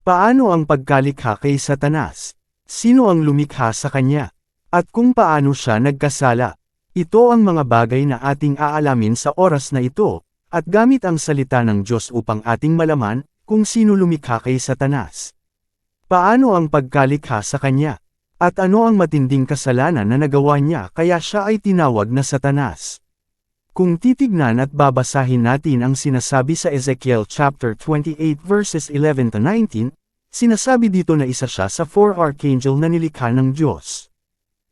Paano ang pagkalikha kay Satanas? Sino ang lumikha sa kanya? At kung paano siya nagkasala? Ito ang mga bagay na ating aalamin sa oras na ito, at gamit ang salita ng Diyos upang ating malaman kung sino lumikha kay Satanas. Paano ang pagkalikha sa kanya? At ano ang matinding kasalanan na nagawa niya kaya siya ay tinawag na Satanas? Kung titignan at babasahin natin ang sinasabi sa Ezekiel chapter 28 verses 11 to 19, sinasabi dito na isa siya sa 4 archangel na nilikha ng Diyos.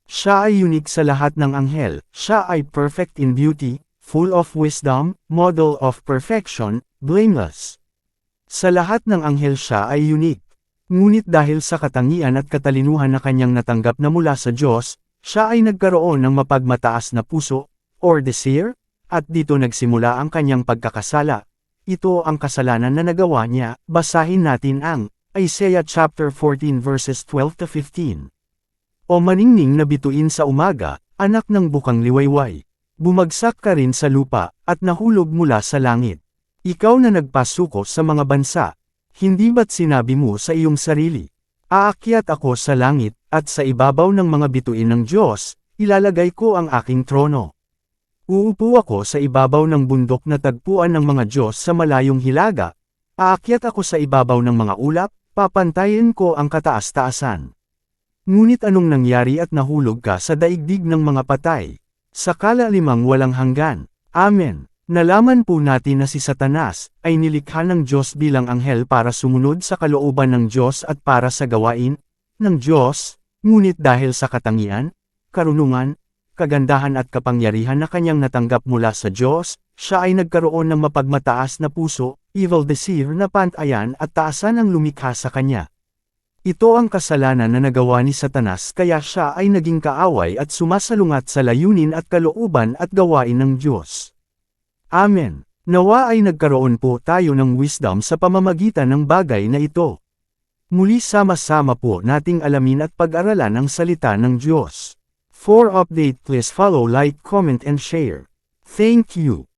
Siya ay unique sa lahat ng anghel, siya ay perfect in beauty, full of wisdom, model of perfection, blameless. Sa lahat ng anghel siya ay unique. Ngunit dahil sa katangian at katalinuhan na kanyang natanggap na mula sa Diyos, siya ay nagkaroon ng mapagmataas na puso, or desire, at dito nagsimula ang kanyang pagkakasala. Ito ang kasalanan na nagawa niya. Basahin natin ang Isaiah chapter 14 verses 12 to 15. O maningning na bituin sa umaga, anak ng bukang liwayway. Bumagsak ka rin sa lupa, at nahulog mula sa langit. Ikaw na nagpasuko sa mga bansa. Hindi ba't sinabi mo sa iyong sarili, aakyat ako sa langit, at sa ibabaw ng mga bituin ng Diyos, ilalagay ko ang aking trono. Uupo ako sa ibabaw ng bundok na tagpuan ng mga Diyos sa malayong hilaga. Aakyat ako sa ibabaw ng mga ulap, papantayin ko ang kataas-taasan. Ngunit anong nangyari at nahulog ka sa daigdig ng mga patay? Sa kalalimang walang hanggan. Amen. Nalaman po natin na si Satanas ay nilikha ng Diyos bilang anghel para sumunod sa kalooban ng Diyos at para sa gawain ng Diyos, ngunit dahil sa katangian, karunungan, kagandahan at kapangyarihan na kanyang natanggap mula sa Diyos, siya ay nagkaroon ng mapagmataas na puso, evil desire na pantayan at taasan ang lumikha sa kanya. Ito ang kasalanan na nagawa ni Satanas kaya siya ay naging kaaway at sumasalungat sa layunin at kalooban at gawain ng Diyos. Amen. Nawa ay nagkaroon po tayo ng wisdom sa pamamagitan ng bagay na ito. Muli sama-sama po nating alamin at pag-aralan ang salita ng Diyos. For update please follow, like, comment and share. Thank you.